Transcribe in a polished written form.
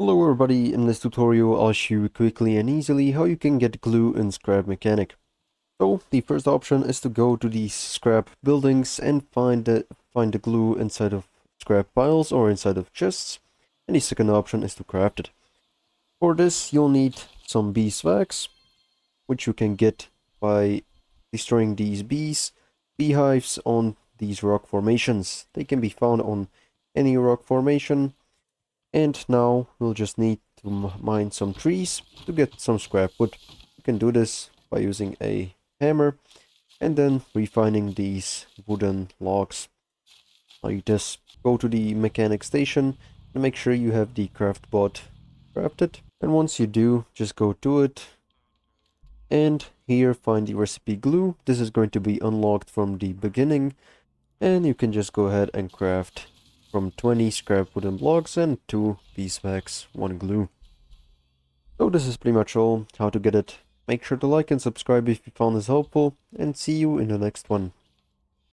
Hello everybody, in this tutorial I'll show you quickly and easily how you can get glue in Scrap Mechanic. So the first option is to go to the scrap buildings and find the glue inside of scrap piles or inside of chests. And the second option is to craft it. For this you'll need some beeswax, which you can get by destroying these beehives on these rock formations. They can be found on any rock formation. And now we'll just need to mine some trees to get some scrap wood. You can do this by using a hammer and then refining these wooden logs. Now you just go to the mechanic station and make sure you have the craft bot crafted. And once you do, just go to it and here find the recipe glue. This is going to be unlocked from the beginning, and you can just go ahead and craft from 20 scrap wooden blocks and 2 beeswax, 1 glue. So this is pretty much all how to get it. Make sure to like and subscribe if you found this helpful, and see you in the next one.